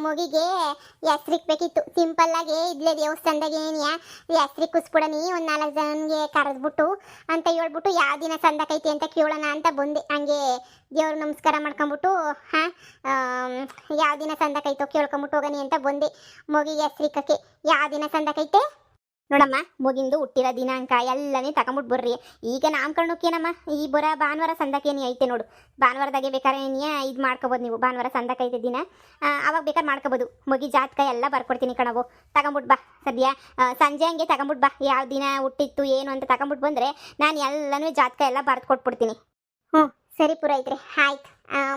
ಮಗಿಗೆ ಹೆಸ್ರಿಕ್ಬೇಕಿತ್ತು. Simple ಆಗಿ ಇದ್ಲೇ ದೇವಸ್ಥಾನದಾಗ ಏನಿಯಾ ಹೆಸ್ರಿ ಕುಸ್ಬಿಡನಿ ಒಂದ್ 4 ಜನಗೆ ಕರೆದ್ಬಿಟ್ಟು ಅಂತ ಹೇಳ್ಬಿಟ್ಟು ಯಾವ ದಿನ ಸಂದಕೈತಿ ಅಂತ ಕೇಳೋಣ ಅಂತ ಬಂದೆ. ಹಂಗೆ ದೇವ್ರ ನಮಸ್ಕಾರ ಮಾಡ್ಕೊಂಬಿಟ್ಟು ಯಾವ ದಿನ ಸಂದಕೈತೋ ಕೇಳ್ಕೊಂಬಿಟ್ಟು ಹೋಗನಿ ಅಂತ ಬಂದೆ. ಮಗಿಗೆ ಹೆಸ್ರಿಕಕ್ಕೆ ಯಾವ ದಿನ ಸಂದಕೈತೆ ನೋಡಮ್ಮ, ಮುಗಿಂದು ಹುಟ್ಟಿರೋ ದಿನಾಂಕ ಎಲ್ಲನೇ ತಗೊಂಬಿಟ್ಟು ಬರ್ರಿ. ಈಗ ನಾಮಕರಣಕ್ಕೇನಮ್ಮ ಈ ಭಾನುವಾರ ಸಂದಕೇನಿ ಐತೆ ನೋಡು. ಭಾನುವಾರದಾಗೆ ಬೇಕಾದ್ರೆ ಇದು ಮಾಡ್ಕೋಬೋದು ನೀವು. ಭಾನುವಾರ ಸಂದಕೈತೆ ದಿನ ಅವಾಗ ಬೇಕಾದ್ರೆ ಮಾಡ್ಕೋಬೋದು. ಮಗಿ ಜಾತಕ ಎಲ್ಲ ಬರ್ಕೊಡ್ತೀನಿ ಕಣವು. ತಗೊಂಬಿಟ್ಟು ಬಾ ಸದ್ಯ ಸಂಜೆ ಹಂಗೆ ತಗೊಂಬಿಟ್ಟು ಬಾ. ಯಾವ ದಿನ ಹುಟ್ಟಿತ್ತು ಏನು ಅಂತ ತಗೊಂಬಿಟ್ಟು ಬಂದರೆ ನಾನು ಎಲ್ಲನೂ ಜಾತಕ ಎಲ್ಲ ಬರ್ದು ಕೊಟ್ಬಿಡ್ತೀನಿ. ಸರಿ ಪುರೋಹಿತ್ರೆ, ಆಯ್ತು.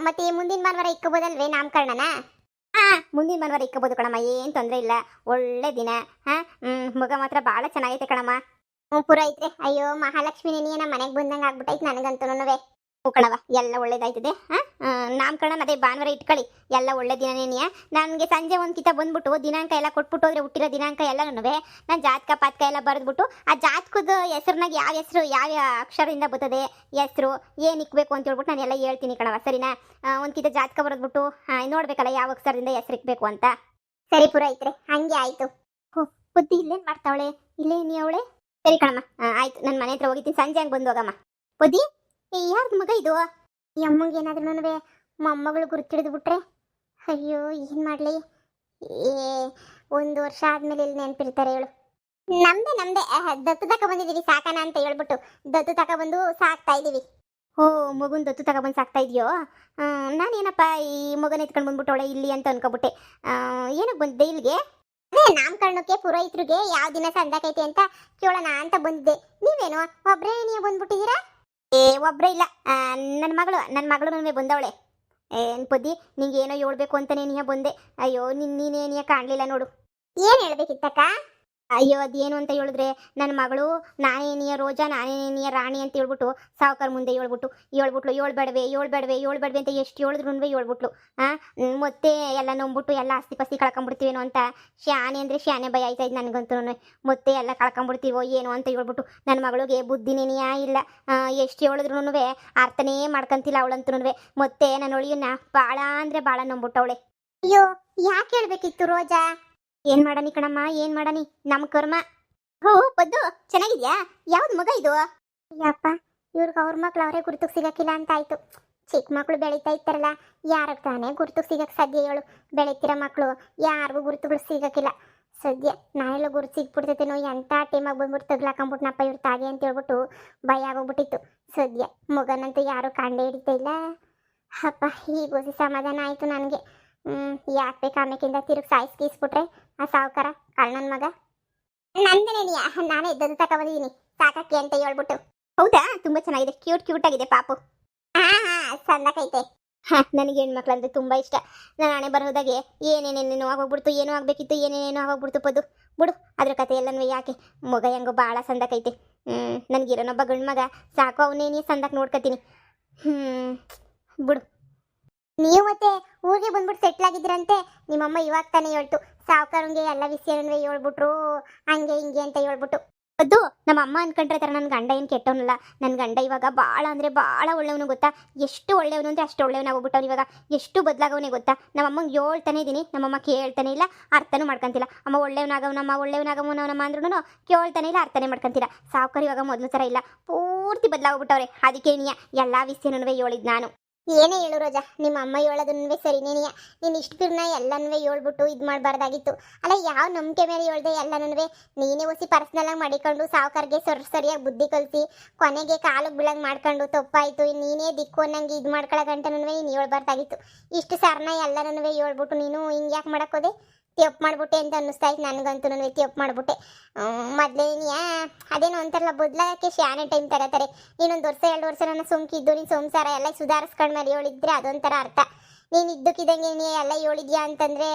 ಮತ್ತೆ ಮುಂದಿನ ಭಾನುವಾರ ಇಕ್ಕೋಬೋದಲ್ವೇ ನಾಮಕರಣನ? ಮುಂದಿನ ಭಾನುವಾರ ಇಕ್ಕೋಬೋದು ಕಣಮ್ಮ, ಏನು ತೊಂದರೆ ಇಲ್ಲ. ಒಳ್ಳೆ ದಿನ. ಮಗ ಮಾತ್ರ ಭಾಳ ಚೆನ್ನಾಗೈತೆ ಕಣಮ್ಮ. ಪುರೋಹಿತ್ರೆ, ಅಯ್ಯೋ ಮಹಾಲಕ್ಷ್ಮಿ ನೆನೆಯ ನಮ್ಮ ಮನೆಗೆ ಬಂದಂಗೆ ಆಗ್ಬಿಟ್ಟೈತೆ ನನಗಂತೂ. ಕಣವ ಎಲ್ಲ ಒಳ್ಳೇದಾಯ್ತದೆ. ನಾಮಕರಣ ಅದೇ ಭಾನುವಾರ ಇಟ್ಕೊಳ್ಳಿ, ಎಲ್ಲ ಒಳ್ಳೆ ದಿನ ನೆನೆಯ. ನನಗೆ ಸಂಜೆ ಒಂದು ಕಿತ ಬಂದ್ಬಿಟ್ಟು ದಿನಾಂಕ ಎಲ್ಲ ಕೊಟ್ಬಿಟ್ಟು ಹೋದ್ರೆ ಹುಟ್ಟಿರೋ ದಿನಾಂಕ ಎಲ್ಲನೂ ನಾನು ಜಾತಕ ಪಾತಕ ಎಲ್ಲ ಬರೆದ್ಬಿಟ್ಟು ಆ ಜಾತಕದ ಹೆಸ್ರನಾಗ ಯಾವ ಹೆಸರು ಯಾವ ಅಕ್ಷರದಿಂದ ಬರ್ತದೆ ಹೆಸರು ಏನು ಇಕ್ಬೇಕು ಅಂತ ಹೇಳ್ಬಿಟ್ಟು ನಾನು ಎಲ್ಲ ಹೇಳ್ತೀನಿ ಕಣವ, ಸರಿನಾ? ಒಂದು ಕಿತ ಜಾತಕ ಬರೆದ್ಬಿಟ್ಟು ನೋಡ್ಬೇಕಲ್ಲ ಯಾವ ಅಕ್ಷರದಿಂದ ಹೆಸರು ಇಕ್ಬೇಕು ಅಂತ. ಸರಿ ಪುರೋಹಿತ್ರೆ, ಹಂಗೆ ಆಯಿತು. ಬುದ್ಧಿ ಇಲ್ಲೇನು ಮಾಡ್ತಾವಳೆ, ಇಲ್ಲೇ ನೀ ಅವಳೆ? ಸರಿ ಕಣಮ್ಮ, ಆಯ್ತು. ನನ್ನ ಮನೆ ಹತ್ರ ಹೋಗಿದ್ದೀನಿ, ಸಂಜೆ ಹಂಗೆ ಬಂದು ಹೋಗಮ್ಮ. ಬುದ್ಧಿ, ಯಾರ್ದು ಮಗ ಇದು? ಈ ಅಮ್ಮಂಗೆ ಏನಾದ್ರೂ ಮೊಮ್ಮಗಳು ಗುರುತಿಡಿದು ಬಿಟ್ರೆ ಅಯ್ಯೋ ಏನು ಮಾಡಲಿ? 1 ವರ್ಷ ಆದ್ಮೇಲೆ ಇಲ್ಲಿ ನೆನಪಿರ್ತಾರೆ ಹೇಳು. ನಮ್ದೆ ದತ್ತು ತಕ ಬಂದಿದ್ದೀವಿ ಸಾಕನ ಅಂತ ಹೇಳ್ಬಿಟ್ಟು ದತ್ತು ತಕ ಬಂದು ಸಾಕ್ತಾ ಇದ್ದೀವಿ. ಓ, ಮಗುನ್ ದತ್ತು ತಕ ಬಂದು ಸಾಕ್ತಾ ಇದೆಯೋ? ನಾನೇನಪ್ಪ ಈ ಮಗನ ಎತ್ಕೊಂಡು ಬಂದ್ಬಿಟ್ಟವಳೆ ಇಲ್ಲಿ ಅಂತ ಅನ್ಕೊಬಿಟ್ಟೆ. ಏನಕ್ಕೆ ಬಂದಿದ್ದೆ ಇಲ್ಲಿಗೆ? ಅದೇ ನಾಮಕರಣಕ್ಕೆ ಪುರೋಹಿತರಿಗೆ ಯಾವ ದಿನ ಸಂದಕೈತೆ ಅಂತ ಕೇಳೋಣ ಅಂತ ಬಂದಿದ್ದೆ. ನೀವೇನು ಒಬ್ಬರೇ ನೀವು ಬಂದ್ಬಿಟ್ಟಿದ್ದೀರಾ? ಒಬ್ಬರೇ ಇಲ್ಲ, ನನ್ನ ಮಗಳು ಬಂದವಳೆ. ಏನು ಪುದ್ದಿ, ನಿಂಗೆ ಏನೋ ಹೇಳ್ಬೇಕು ಅಂತಾನೆ ನೀ ಬಂದೆ. ಅಯ್ಯೋ ನೀನೇನಿಯ ಕಾಣಲಿಲ್ಲ ನೋಡು. ಏನು ಹೇಳ್ಬೇಕಿತ್ತಕ್ಕ? ಅಯ್ಯೋ ಅದೇನು ಅಂತ ಹೇಳಿದ್ರೆ ನನ್ನ ಮಗಳು ನಾನೇನಿಯ ರೋಜಾ ನಾನೇನಿಯ ರಾಣಿ ಅಂತ ಹೇಳ್ಬಿಟ್ಟು ಸಾವುಕಾರ ಮುಂದೆ ಹೇಳ್ಬಿಟ್ಲು ಏಳ್ಬೇಡವೆ ಅಂತ ಎಷ್ಟು ಹೇಳಿದ್ರು ಹೇಳ್ಬಿಟ್ಲು. ಮತ್ತೆ ಎಲ್ಲ ನಂಬಿಟ್ಟು ಎಲ್ಲ ಆಸ್ತಿ ಪಾಸ್ತಿ ಕಳ್ಕೊಂಬಿಡ್ತೀವೇನೋ ಅಂತ ಶಾನೆ ಅಂದರೆ ಶಾನೆ ಭಯ ಆಯ್ತಾ ಇದ್ದು ನನಗಂತೂ. ಮತ್ತೆ ಎಲ್ಲ ಕಳ್ಕೊಂಬಿಡ್ತೀವೋ ಏನೋ ಅಂತ ಹೇಳ್ಬಿಟ್ಟು ನನ್ನ ಮಗಳಿಗೆ ಬುದ್ಧಿನೇನಿಯ ಇಲ್ಲ. ಎಷ್ಟು ಹೇಳಿದ್ರು ಅರ್ಥನೇ ಮಾಡ್ಕೊಂತಿಲ್ಲ ಅವಳಂತೂ. ಮತ್ತೆ ನನ್ನ ಒಳಿಯನ್ನ ಭಾಳ ಅಂದರೆ ಭಾಳ ನಂಬಿಟ್ಟವಳೆ. ಅಯ್ಯೋ ಯಾಕೆ ಹೇಳ್ಬೇಕಿತ್ತು ರೋಜಾ? ಏನ್ ಮಾಡನಿ ಕಣಮ್ಮ, ಏನ್ ಮಾಡನಿ, ನಮ್ಮ ಕರ್ಮ. ಹೋ ಪದ್ದು, ಚೆನ್ನಾಗಿದ್ಯಾ? ಯಾವ್ದು ಮಗ ಇದು? ಯಪ್ಪ, ಇವ್ರಿಗೆ ಅವ್ರ ಮಕ್ಳು ಅವರೇ ಗುರುತಿಗೆ ಸಿಗಕ್ಕಿಲ್ಲ ಅಂತ ಆಯ್ತು. ಚಿಕ್ಕ ಮಕ್ಳು ಬೆಳೀತಾ ಇರ್ತಾರಲ್ಲ, ಯಾರಿಗೆ ತಾನೇ ಗುರುತಿಗೆ ಸಿಗಕ್ಕೆ ಸಾಧ್ಯ ಹೇಳು? ಬೆಳೀತಿರೋ ಮಕ್ಕಳು ಯಾರಿಗೂ ಗುರುತುಗಳು ಸಿಗಕ್ಕಿಲ್ಲ. ಸದ್ಯ ನಾನೆಲ್ಲ ಗುರುತು ಸಿಗ್ಬಿಡ್ತೈತೇನೋ, ಎಂಥ ಟೈಮಾಗಿ ಬಂದ್ಬಿಟ್ಟು ತಗ್ಲಾಕೊಂಬಿಟ್ನಪ್ಪ ಇವ್ರು ತಾಗೆ ಅಂತ ಹೇಳ್ಬಿಟ್ಟು ಭಯ ಆಗೋಗ್ಬಿಟ್ಟಿತ್ತು. ಸದ್ಯ ಮಗನಂತೂ ಯಾರು ಕಂಡೇ ಹಿಡಿತಾ ಇಲ್ಲ. ಅಪ್ಪ, ಈಗ ಸಮಾಧಾನ ಆಯಿತು ನನಗೆ. ಯಾಕೆ ಬೇಕು ಆಮೇಕಿಂದ ತಿರುಗಿ ಸಾಯಿಸ್ಕೀಸ್ಬಿಟ್ರೆ ಆ ಸಾವುಕಾರ ಕಳ್ಳನ ಮಗ. ನಂದನೇನಿಯ ನಾನೇ ಇದ್ದದ್ದು ತಗೊಂಡಿದ್ದೀನಿ ಸಾಕಕ್ಕೆ ಅಂತ ಹೇಳ್ಬಿಟ್ಟು. ಹೌದಾ? ತುಂಬ ಚೆನ್ನಾಗಿದೆ, ಕ್ಯೂಟ್ ಆಗಿದೆ ಪಾಪು. ಸಂದಕೈತೆ. ನನಗೆ ಹೆಣ್ಮಕ್ಳು ಅಂದರೆ ತುಂಬ ಇಷ್ಟ. ನಾನು ಹಣೆ ಬರೋದಾಗೆ ಏನೇನೇನೇನೋ ಆಗೋಗ್ಬಿಡ್ತು, ಏನೋ ಆಗಬೇಕಿತ್ತು ಏನೇನೇನೋ ಆಗೋಗ್ಬಿಡ್ತು ಪದು. ಬಿಡು ಅದ್ರ ಕತೆ ಎಲ್ಲನೂ ಯಾಕೆ, ಮಗ ಹೆಂಗೋ ಭಾಳ ಸಂದಕೈತೆ. ನನಗಿರೋನೊಬ್ಬ ಗಂಡು ಮಗ ಸಾಕು, ಅವನೇನೇ ಸಂದಕ್ಕೆ ನೋಡ್ಕೊತೀನಿ. ಬಿಡು. ನೀವು ಮತ್ತೆ ಊರಿಗೆ ಬಂದ್ಬಿಟ್ಟು ಸೆಟ್ಲ್ ಆಗಿದ್ರಂತೆ. ನಿಮ್ಮಮ್ಮ ಇವಾಗ ತಾನೇ ಹೇಳ್ತು, ಸಾವುಕಾರಂಗೆ ಎಲ್ಲ ವಿಷಯನೂ ಹೇಳ್ಬಿಟ್ರು, ಹಂಗೆ ಹಿಂಗೆ ಅಂತ ಹೇಳ್ಬಿಟ್ಟು. ಅದು ನಮ್ಮ ಅಮ್ಮ ಅನ್ಕೊಂಡ್ರೆ ಥರ ನನ್ನ ಗಂಡ ಏನು ಕೆಟ್ಟವನಲ್ಲ. ನನ್ನ ಗಂಡ ಇವಾಗ ಭಾಳ ಅಂದರೆ ಭಾಳ ಒಳ್ಳೆಯವನು ಗೊತ್ತಾ? ಎಷ್ಟು ಒಳ್ಳೆಯವನು ಅಂದರೆ ಅಷ್ಟು ಒಳ್ಳೆಯವನಾಗೋಗ್ಬಿಟ್ಟವನು ಇವಾಗ. ಎಷ್ಟು ಬದಲಾಗವನೇ ಗೊತ್ತಾ? ನಮ್ಮಮ್ಮಂಗೆ ಹೇಳ್ತಾನೆ ಇದ್ದೀನಿ, ನಮ್ಮಮ್ಮ ಕೇಳ್ತಾನೆ ಇಲ್ಲ, ಅರ್ಥನೂ ಮಾಡ್ಕೊಂತಿಲ್ಲ. ಅಮ್ಮ ಒಳ್ಳೆಯವನಾಗವನಮ್ಮ ಅಂದ್ರೂ ಕೇಳ್ತಾನೆ ಇಲ್ಲ, ಅರ್ಥನೇ ಮಾಡ್ಕೊಂತಿಲ್ಲ. ಸಾವುಕಾರ ಇವಾಗ ಮೊದಲು ಥರ ಇಲ್ಲ, ಪೂರ್ತಿ ಬದಲಾಗ್ಬಿಟ್ಟವ್ರೆ. ಅದಕ್ಕೆ ಎಲ್ಲ ವಿಷಯನೂ ಹೇಳಿದ್ ನಾನು. ಏನೇ ಹೇಳು ರೋಜಾ, ನಿಮ್ಮ ಅಮ್ಮ ಹೇಳೋದನ್ವೇ ಸರಿನೇನಿಯ. ನೀನು ಇಷ್ಟು ದಿನ ಎಲ್ಲನೂ ಹೇಳ್ಬಿಟ್ಟು ಇದು ಮಾಡಬಾರ್ದಾಗಿತ್ತು ಅಲ್ಲ. ಯಾವ ನಂಬಿಕೆ ಮೇಲೆ ಹೇಳ್ದೆ ಎಲ್ಲನೂ ನೀನೇ ಹೊಸಿ ಪರ್ಸ್ನಲಾಗಿ ಮಾಡಿಕೊಂಡು ಸಾವುಕಾರ್ಗೆ ಸರಿಯಾಗಿ ಬುದ್ಧಿ ಕಲಿಸಿ ಕೊನೆಗೆ ಕಾಲಿಗೆ ಬೀಳಂಗೆ ಮಾಡ್ಕೊಂಡು ತಪ್ಪಾಯಿತು. ನೀನೇ ದಿಕ್ಕು ಅನ್ನಂಗೆ ಇದು ಮಾಡ್ಕೊಳ್ಳೋ ಗಂಟನೂ ನೀನು ಹೇಳ್ಬಾರ್ದಾಗಿತ್ತು. ಇಷ್ಟು ಸರ್ನ ಎಲ್ಲನೂ ಹೇಳ್ಬಿಟ್ಟು ನೀನು ಹಿಂಗೆ ಯಾಕೆ ಮಾಡೋಕ್ಕೋದೆ? ತಪ್ಪು ಮಾಡ್ಬಿಟ್ಟೆ ಅಂತ ಅನ್ನಿಸ್ತಾ ಇತ್ತು ನನಗಂತೂ. ತಪ್ಪು ಮಾಡ್ಬಿಟ್ಟೆ. ಮೊದಲೇನಿಯಾ ಅದೇನೋ ಒಂಥರಲ್ಲ ಬದಲಾಗಕ್ಕೆ ಶಾನೆ ಟೈಮ್ ತಗೋತಾರೆ. ನೀನೊಂದು ವರ್ಷ 2 ವರ್ಷ ನನ್ನ ಸುಮ್ಕಿದ್ದು ನೀನು ಸಂಸಾರ ಎಲ್ಲ ಸುಧಾರಿಸ್ಕೊಂಡು ಮೇಲೆ ಹೇಳಿದ್ರೆ ಅದೊಂಥರ ಅರ್ಥ. ನೀನು ಇದ್ದಕ್ಕಿದ್ದಂಗೆ ನೀ ಎಲ್ಲ ಹೇಳಿದ್ಯಾ ಅಂತಂದರೆ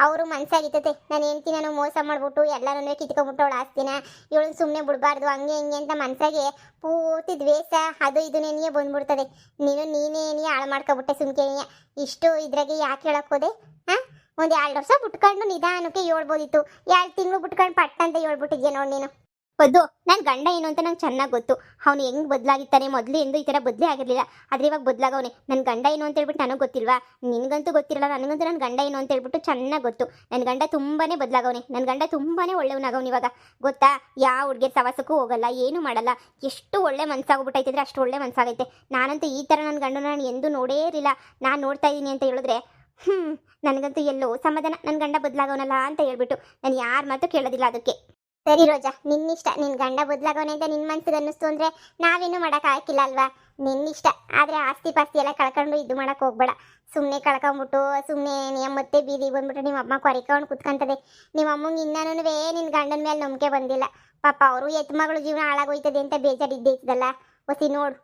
ಅವರು ಮನಸ್ಸಾಗಿತ್ತತೆ. ನಾನು ಹೆಂಡ್ತಿ ನಾನು ಮೋಸ ಮಾಡಿಬಿಟ್ಟು ಎಲ್ಲನೂ ಕಿತ್ಕೊಂಡ್ಬಿಟ್ಟು ಅವಳು ಆಸ್ತಿನ ಇವಳು ಸುಮ್ಮನೆ ಬಿಡಬಾರ್ದು ಹಂಗೆ ಹಿಂಗೆ ಅಂತ ಮನಸ್ಸಾಗೆ ಪೂರ್ತಿ ದ್ವೇಷ ಅದು ಇದು ನೆನೆಯೇ ಬಂದ್ಬಿಡ್ತದೆ. ನೀನೇ ಹಾಳು ಮಾಡ್ಕೊಬಿಟ್ಟೆ ಸುಮ್ಕೆನೆಯ. ಇಷ್ಟು ಇದ್ರಾಗೆ ಯಾಕೆ ಹೇಳೋಕ್ಕೋದೆ? ಒಂದು 2 ವರ್ಷ ಬಿಟ್ಕೊಂಡು ನಿಧಾನಕ್ಕೆ ಹೇಳ್ಬೋದಿತ್ತು. 2 ತಿಂಗಳು ಬಿಟ್ಕೊಂಡು ಪಟ್ಟ ಅಂತ ಹೇಳ್ಬಿಟ್ಟಿದ್ಯಾ ನೋಡಿ ನೀನು. ಪದ್ದು ನನ್ನ ಗಂಡ ಏನು ಅಂತ ನಂಗೆ ಚೆನ್ನಾಗಿ ಗೊತ್ತು. ಅವ್ನು ಹೆಂಗ್ ಬದಲಾಗಿರ್ತಾನೆ, ಮೊದಲು ಎಂದು ಈ ಥರ ಬದಲೇ ಆಗಿರಲಿಲ್ಲ. ಆದರೆ ಇವಾಗ ಬದಲಾಗವನೆ. ನನ್ನ ಗಂಡ ಏನು ಅಂತ ಹೇಳ್ಬಿಟ್ಟು ನನಗೆ ಗೊತ್ತಿಲ್ವಾ? ನಿನಗಂತೂ ಗೊತ್ತಿರಲ್ಲ, ನನಗಂತೂ ನನ್ನ ಗಂಡ ಏನು ಅಂತ ಹೇಳ್ಬಿಟ್ಟು ಚೆನ್ನಾಗಿ ಗೊತ್ತು. ನನ್ನ ಗಂಡ ತುಂಬಾನೇ ಬದಲಾಗವನೆ. ನನ್ನ ಗಂಡ ತುಂಬಾನೇ ಒಳ್ಳೆಯವನಾಗವನು ಇವಾಗ. ಗೊತ್ತಾ? ಯಾವ ಹುಡುಗಿಯ ಸವಾಸಕ್ಕೂ ಹೋಗಲ್ಲ, ಏನೂ ಮಾಡಲ್ಲ. ಎಷ್ಟು ಒಳ್ಳೆ ಮನಸ್ಸಾಗ್ಬಿಟ್ಟೈತೆ ಅಂದರೆ ಅಷ್ಟು ಒಳ್ಳೆ ಮನಸ್ಸಾಗೈತೆ. ನಾನಂತೂ ಈ ಥರ ನನ್ನ ಗಂಡನ ನಾನು ಎಂದೂ ನೋಡೇ ಇರಲಿಲ್ಲ. ನಾನು ನೋಡ್ತಾ ಇದ್ದೀನಿ ಅಂತ ಹೇಳಿದ್ರೆ ನನಗಂತೂ ಎಲ್ಲೋ ಸಮಾಧಾನ. ನನ್ನ ಗಂಡ ಬದಲಾಗವನಲ್ಲ ಅಂತ ಹೇಳ್ಬಿಟ್ಟು ನಾನು ಯಾರ ಮಾತು ಕೇಳೋದಿಲ್ಲ ಅದಕ್ಕೆ. ಸರಿ ರೋಜಾ, ನಿನ್ನಿಷ್ಟ. ನಿನ್ನ ಗಂಡ ಬದಲಾಗೋನೆ ಅಂತ ನಿನ್ನ ಮನ್ಸಿಗೆ ಅನ್ನಿಸ್ತು ಅಂದರೆ ನಾವೇನು ಮಾಡೋಕ್ಕಾಗಿಲ್ಲ ಅಲ್ವಾ? ನಿನ್ನಿಷ್ಟ. ಆದರೆ ಆಸ್ತಿ ಪಾಸ್ತಿ ಎಲ್ಲ ಕಳ್ಕೊಂಡು ಇದು ಮಾಡೋಕೆ ಹೋಗ್ಬೇಡ. ಸುಮ್ಮನೆ ಕಳ್ಕೊಂಬಿಟ್ಟು ಸುಮ್ಮನೆ ಮತ್ತೆ ಬೀದಿಗೆ ಬಂದ್ಬಿಟ್ಟು ನಿಮ್ಮ ಅಮ್ಮ ಕೊರಿಕೊಂಡು ಕುತ್ಕೊಂತದೆ. ನಿಮ್ಮ ಅಮ್ಮಂಗೆ ಇನ್ನೂ ನಿನ್ನ ಗಂಡನ ಮೇಲೆ ನಂಬಿಕೆ ಬಂದಿಲ್ಲ. ಪಾಪ ಅವರು ಎತ್ಮಗಳು ಜೀವನ ಹಾಳಾಗೋಯ್ತದೆ ಅಂತ ಬೇಜಾರು ಇದ್ದೇ ಇದ್ದಲ್ಲ. ಹೊಸಿ ನೋಡು,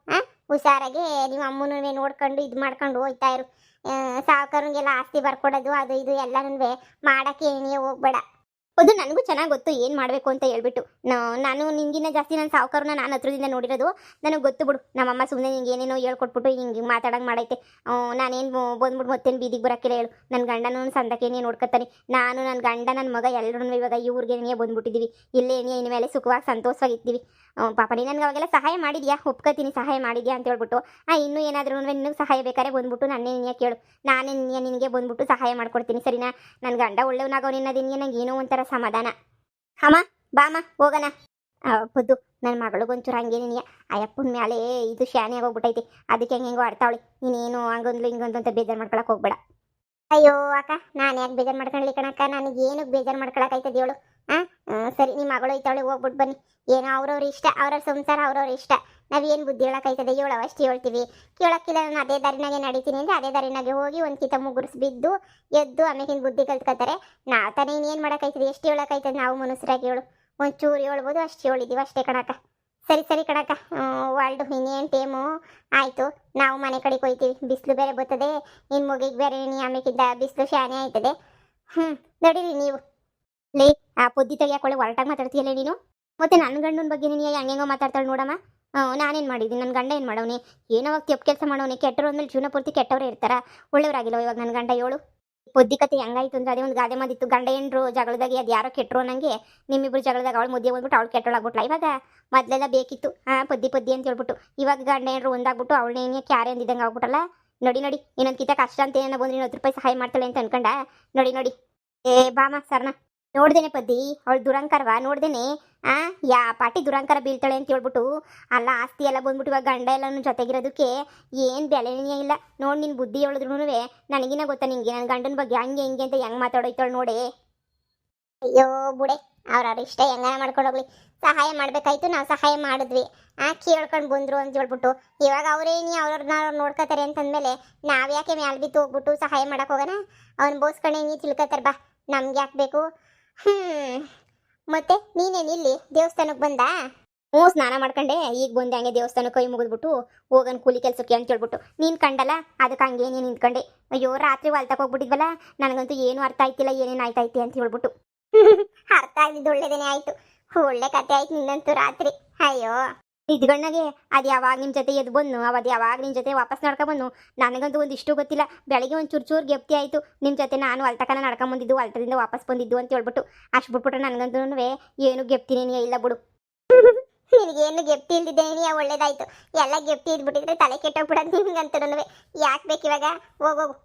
ಹುಷಾರಾಗಿ ನಿಮ್ಮ ಅಮ್ಮನೂ ನೋಡ್ಕೊಂಡು ಇದು ಮಾಡ್ಕೊಂಡು ಹೋಗ್ತಾ ಇರು. ಸಾವುಕಾರಂಗೆಲ್ಲ ಆಸ್ತಿ ಬರ್ಕೊಡೋದು ಅದು ಇದು ಎಲ್ಲನೂ ಮಾಡೋಕ್ಕೆ ಏನೇ ಹೋಗ್ಬೇಡ. ಅದು ನನಗೂ ಚೆನ್ನಾಗಿ ಗೊತ್ತು ಏನು ಮಾಡಬೇಕು ಅಂತ ಹೇಳ್ಬಿಟ್ಟು. ನಾನು ನಿಂಗಿನ್ನ ಜಾಸ್ತಿ ನನ್ನ ಸಾವುಕಾರನ ನಾನು ಹತ್ರದಿಂದ ನೋಡಿರೋದು. ನನಗೆ ಗೊತ್ತು ಬಿಡು. ನಮ್ಮಮ್ಮ ಸುಮ್ಮನೆ ನಿಂಗೆ ಏನೇನೋ ಹೇಳ್ಕೊಟ್ಬಿಟ್ಟು ಹಿಂಗೆ ಮಾತಾಡಂಗೆ ಮಾಡೈತೆ. ನಾನೇನು ಬಂದ್ಬಿಟ್ಟು ಮತ್ತೇನು ಬೀದಿಗೆ ಬರೋಕ್ಕಿಲ್ಲ ಹೇಳು. ನನ್ನ ಗಂಡನೂ ಸಂದಕ್ಕೇನೇ ನೋಡ್ಕೊತಾನೆ. ನಾನು ನನ್ನ ಗಂಡ ನನ್ನ ಮಗ ಎಲ್ಲರೂ ಇವಾಗ ಈ ಊರಿಗೇನೇ ಬಂದ್ಬಿಟ್ಟಿದ್ದೀವಿ. ಇಲ್ಲೇ ಇನ್ಮೇಲೆ ಸುಖವಾಗಿ ಸಂತೋಷವಾಗಿರ್ತೀವಿ. ಪಾಪ ನೀ ನನಗೆ ಅವಾಗೆಲ್ಲ ಸಹಾಯ ಮಾಡಿದ್ಯಾ, ಒಪ್ಕೋತೀನಿ ಸಹಾಯ ಮಾಡಿದ್ಯಾ ಅಂತ ಹೇಳ್ಬಿಟ್ಟು. ಇನ್ನೂ ಏನಾದರೂ ನಿನಗೆ ಸಹಾಯ ಬೇಕಾದ್ರೆ ಬಂದ್ಬಿಟ್ಟು ನನ್ನೇ ನಿನ್ನೆ ಕೇಳು. ನಾನೇ ನಿನಗೆ ಬಂದ್ಬಿಟ್ಟು ಸಹಾಯ ಮಾಡ್ಕೊಡ್ತೀನಿ, ಸರಿನಾ? ನನ್ನ ಗಂಡ ಒಳ್ಳೆಯವನಾಗೋ ನಿನ್ನದಿನ ನಂಗೆ ಏನೋ ಒಂಥರ ಸಮಾಧಾನ. ಅಮ್ಮ ಬಾಮ ಹೋಗೋಣ. ಬುದ್ದು ನನ್ನ ಮಗಳಿಗೊಂಚೂರು ಹಂಗೆ ನೀನು ಅಯ್ಯಪ್ಪನ ಮೇಲೆ ಇದು ಶಾನೆ ಆಗೋಗ್ಬಿಟ್ಟೈತಿ. ಅದಕ್ಕೆ ಹೆಂಗೋ ಆಡ್ತಾವಳಿ. ನೀನೇನು ಹಂಗೊಂದ್ಲು ಹಿಂಗೊಂದು ಅಂತ ಬೇಜಾರು ಮಾಡ್ಕೊಳಕ್ಕೆ ಹೋಗ್ಬೇಡ. ಅಯ್ಯೋ ಅಕ್ಕ, ನಾನು ಯಾಕೆ ಬೇಜಾರು ಮಾಡ್ಕೊಳ್ಳಿ ಕಣಕ್ಕ? ನನಗೇನು ಬೇಜಾರು ಮಾಡ್ಕೊಳಕೈತದ ಹೇಳು? ಸರಿ, ನಿಮ್ಮ ಮಗಳು ಐತಾವಳಿ, ಹೋಗ್ಬಿಟ್ಟು ಬನ್ನಿ. ಏನೋ ಅವ್ರವ್ರ ಇಷ್ಟ, ಅವ್ರವ್ರ ಸಂಸಾರ ಅವ್ರವ್ರ ಇಷ್ಟ. ನಾವೇನು ಬುದ್ಧಿ ಹೇಳೋಕೈತದೆ? ಹೇಳೋ ಅಷ್ಟು ಹೇಳ್ತೀವಿ. ಕೇಳೋಕ್ಕಿಲ್ಲ. ನಾನು ಅದೇ ದಾರಿನಾಗೆ ನಡೀತೀನಿ ಅಂದರೆ ಅದೇ ದಾರಿನಾಗೆ ಹೋಗಿ ಒಂದು ಕಿತ ಮುಗುರ್ಸಿ ಬಿದ್ದು ಎದ್ದು ಆಮೇಲೆ ಬುದ್ಧಿ ಕಲ್ತ್ಕೊತಾರೆ. ನಾವು ತಾನೇ ಇನ್ನೇನು ಮಾಡೋಕೈತದೆ? ಎಷ್ಟು ಹೇಳೋಕೈತದೆ? ನಾವು ಮನುಷ್ಯರಾಗಿ ಹೇಳು. ಒಂದು ಚೂರು ಹೇಳ್ಬೋದು, ಅಷ್ಟು ಹೇಳಿದ್ದೀವಿ ಅಷ್ಟೇ ಕಣಕ್ಕ. ಸರಿ ಸರಿ ಕಣಕ್ಕ, ವರ್ಲ್ಡು ಇನ್ನೇನು ಟೇಮು ಆಯಿತು. ನಾವು ಮನೆ ಕಡೆಗೆ ಹೋಯ್ತೀವಿ. ಬಿಸಿಲು ಬೇರೆ ಬರ್ತದೆ, ಇನ್ನು ಮುಗಿಗೆ ಬೇರೆ ಆಮೇಕಿದ್ದ ಬಿಸಿಲು ಶಾನೆ ಆಯ್ತದೆ. ನಡೀರಿ ನೀವು. ಲೇ, ಆ ಪುದ್ದಿ ತೆಗಿಯಾಕೊಳ್ಳೆ ಹೊರಟಾಗಿ ಮಾತಾಡ್ತೀಯಲ್ಲ ನೀನು. ಮತ್ತೆ ನನ್ನ ಗಂಡನ ಬಗ್ಗೆ ನೀನು ಹೆಂಗೆಂಗೋ ಮಾತಾಡ್ತಾಳೆ ನೋಡಮ್ಮ. ನಾನೇನು ಮಾಡಿದ್ದೀನಿ? ನನ್ನ ಗಂಡ ಏನು ಮಾಡವನಿ? ಏನೋವಾಗ ತೆಪ್ಪು ಕೆಲಸ ಮಾಡೋನೆ. ಕೆಟ್ಟರು ಅಂದಮೇಲೆ ಜೀವನ ಪೂರ್ತಿ ಕೆಟ್ಟವರೇ ಇರ್ತಾರ, ಒಳ್ಳೆಯವರಾಗಿಲ್ಲ ಇವಾಗ ನನ್ನ ಗಂಡ. ಹೇಳು, ಪುದ್ದಿ ಕತೆ ಹೆಂಗಾಯ್ತು ಅಂದ್ರೆ ಅದೇ ಒಂದು ಗಾದೆ ಮಾದಿತ್ತು. ಗಂಡ ಏನ್ರು ಜಗಳದಾಗಿ ಅದು ಯಾರೋ ಕೆಟ್ಟರು ನನಗೆ, ನಿಮ್ಮಿಬ್ರು ಜಗಳದಾಗ ಅವಳು ಮುದ್ದೆ ಬಂದ್ಬಿಟ್ಟು ಅವಳು ಕೆಟ್ಟೊಳಾಗ್ಬಿಟ್ಲ. ಇವಾಗ ಮೊದಲೆಲ್ಲ ಬೇಕಿತ್ತು ಪುದ್ದಿ ಅಂತ ಹೇಳ್ಬಿಟ್ಟು. ಇವಾಗ ಗಂಡ ಏನ್ರು ಒಂದಾಗ್ಬಿಟ್ಟು ಅವಳನ್ನೇ ಕ್ಯಾರೆ ಅಂದಿದ್ದಂಗೆ ಆಗ್ಬಿಟ್ಟಲ್ಲ. ನೋಡಿ ನೋಡಿ, ಇನ್ನೊಂದು ಕಿತ ಕಷ್ಟ ಅಂತ ಏನೋ ಬಂದ್ರೆ 10 ರೂಪಾಯಿ ಸಹಾಯ ಮಾಡ್ತಾಳೆ ಅಂತ ಅನ್ಕೊಂಡ. ನೋಡಿ ನೋಡಿ, ಏ ಬಾಮ ಸರ್ನ ನೋಡ್ದೇನೆ ಪದ್ದಿ, ಅವಳು ದುರಂಕಾರವಾ ನೋಡ್ದೇನೆ. ಯಾ ಪಾಟಿ ದುರಂಕಾರ ಬೀಳ್ತಾಳೆ ಅಂತ ಹೇಳ್ಬಿಟ್ಟು ಅಲ್ಲ ಆಸ್ತಿ ಎಲ್ಲ ಬಂದ್ಬಿಟ್ಟು ಇವಾಗ ಗಂಡ ಎಲ್ಲನೂ ಜೊತೆಗಿರೋದಕ್ಕೆ ಏನು ಬೆಲೆನೇ ಇಲ್ಲ. ನೋಡಿ ನಿನ್ನ ಬುದ್ಧಿ ಹೇಳಿದ್ರು ನನಗಿನ ಗೊತ್ತಾ ನಿಂಗೆ ನನ್ನ ಗಂಡನ ಬಗ್ಗೆ ಹಂಗೆ ಹಿಂಗೆ ಅಂತ ಹೆಂಗೆ ಮಾತಾಡೋಯ್ತಾಳೆ ನೋಡಿ. ಅಯ್ಯೋ ಬುಡೆ, ಅವ್ರವ್ರ ಇಷ್ಟ ಹೆಂಗಾರ ಮಾಡ್ಕೊಂಡೋಗ್ಲಿ. ಸಹಾಯ ಮಾಡಬೇಕಾಯ್ತು, ನಾವು ಸಹಾಯ ಮಾಡಿದ್ವಿ. ಕೇಳ್ಕೊಂಡು ಬಂದರು ಅಂತ ಹೇಳ್ಬಿಟ್ಟು ಇವಾಗ ಅವರೇನಿ ಅವ್ರವ್ರನ್ನ ನೋಡ್ಕೋತಾರೆ ಅಂತಂದಮೇಲೆ ನಾವು ಯಾಕೆ ಮ್ಯಾಲೆ ಬಿತ್ತು ಹೋಗ್ಬಿಟ್ಟು ಸಹಾಯ ಮಾಡೋಕೆ ಹೋಗೋಣ? ಅವ್ನು ಬೋಸ್ಕೊಂಡೆ ನೀ ತಿಳ್ಕೊತಾರೆ ಬಾ, ನಮ್ಗೆ ಯಾಕೆ ಬೇಕು? ಮತ್ತೆ ನೀನೇನು ಇಲ್ಲಿ ದೇವಸ್ಥಾನಕ್ಕೆ ಬಂದಾ? ಸ್ನಾನ ಮಾಡ್ಕೊಂಡೆ ಈಗ ಬಂದೆ. ಹಂಗೆ ದೇವಸ್ಥಾನಕ್ಕೆ ಕೈ ಮುಗಿದ್ಬಿಟ್ಟು ಹೋಗನ್ ಕೂಲಿ ಕೆಲಸಕ್ಕೆ ಅಂತ ಹೇಳ್ಬಿಟ್ಟು ನೀನು ಕಂಡಲ್ಲ, ಅದಕ್ಕೆ ಹಂಗೆ ನೀನು ನಿಂತ್ಕೊಂಡೆ. ಅಯ್ಯೋ ರಾತ್ರಿ ಹೊಲ್ತಕ್ಕೆ ಹೋಗ್ಬಿಟ್ಟಿದ್ವಲ್ಲ, ನನಗಂತೂ ಏನು ಅರ್ಥ ಆಯ್ತಿಲ್ಲ, ಏನೇನು ಆಯ್ತೈತಿ ಅಂತ ಹೇಳ್ಬಿಟ್ಟು. ಅರ್ಥ ಆಗಿದ್ದು ಒಳ್ಳೇದೇನೆ ಆಯಿತು, ಒಳ್ಳೆ ಕತೆ ಆಯ್ತು ನಿನ್ನಂತೂ ರಾತ್ರಿ. ಅಯ್ಯೋ ನಿದ್ಗಣ್ಣಗೆ ಅದು ಯಾವಾಗ ನಿಮ್ಮ ಜೊತೆ ಎದ್ದು ಬಂದು ಅದು ಯಾವಾಗ ನಿಮ್ಮ ಜೊತೆ ವಾಪಸ್ ನಡ್ಕೊಂಬಂದು ನನಗಂತೂ ಒಂದಿಷ್ಟು ಗೊತ್ತಿಲ್ಲ. ಬೆಳಗ್ಗೆ ಒಂದು ಚೂರು ಗೆಪ್ತಿ ಆಯಿತು ನಿಮ್ಮ ಜೊತೆ. ನಾನು ಹೊಲ್ತಕನ ನಡ್ಕೊಂಬಂದಿದ್ದು, ಹೊಲ್ತದಿಂದ ವಾಪಸ್ ಬಂದಿದ್ದು ಅಂತ ಹೇಳ್ಬಿಟ್ಟು ಅಷ್ಟು ಬಿಟ್ಬಿಟ್ರೆ ನನಗಂತೂ ಏನು ಗೆಪ್ತಿನೇ ಇಲ್ಲ ಬಿಡು. ನಿನಗೇನು ಗೆಪ್ತಿ ಇಲ್ದಿದ್ದೇನೆ ಒಳ್ಳೇದಾಯ್ತು. ಎಲ್ಲ ಗೆಪ್ತಿ ಇದ್ಬಿಟ್ಟಿದ್ರೆ ತಲೆ ಕೆಟ್ಟೋಗ್ಬಿಡೋದು ನಿಮ್ಗಂತೂ. ಯಾಕೆ ಬೇಕು ಇವಾಗ? ಹೋಗೋಗು.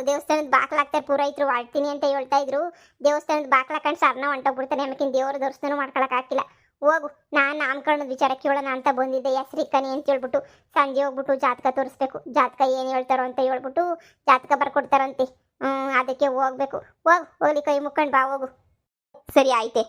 ದೇವಸ್ಥಾನದ ಬಾಕ್ಲಾಗ್ತಾರೆ ಪೂರೈತರು ಆಡ್ತೀನಿ ಅಂತ ಹೇಳ್ತಾ ಇದ್ರು. ದೇವಸ್ಥಾನದ ಬಾಕ್ಲಾಕೊಂಡು ಸರ್ನ ಹೊಂಟೋಗ್ಬಿಡ್ತಾನೆ. ಆಮೇಲೆ ದೇವ್ರ ದರ್ಶನ ಮಾಡ್ಕೊಳಕ್ಕಾಗಿಲ್ಲ. ಹೋಗು. ನಾನು ನಾಮಕರಣದ ವಿಚಾರ ಕೇಳೋಣ ಅಂತ ಬಂದಿದ್ದೆ. ಹೆಸ್ರಿಕ್ಕನಿ ಅಂತ ಹೇಳ್ಬಿಟ್ಟು ಸಂಜೆ ಹೋಗ್ಬಿಟ್ಟು ಜಾತಕ ತೋರಿಸ್ಬೇಕು. ಜಾತಕ ಏನು ಹೇಳ್ತಾರೋ ಅಂತ ಹೇಳ್ಬಿಟ್ಟು ಜಾತಕ ಬರ್ಕೊಡ್ತಾರಂತೆ. ಅದಕ್ಕೆ ಹೋಗ್ಬೇಕು. ಹೋಗು, ಹೋಗ್ಲಿ ಕೈ ಮುಕ್ಕೊಂಡು ಬಾ ಹೋಗು. ಸರಿ ಆಯ್ತೆ.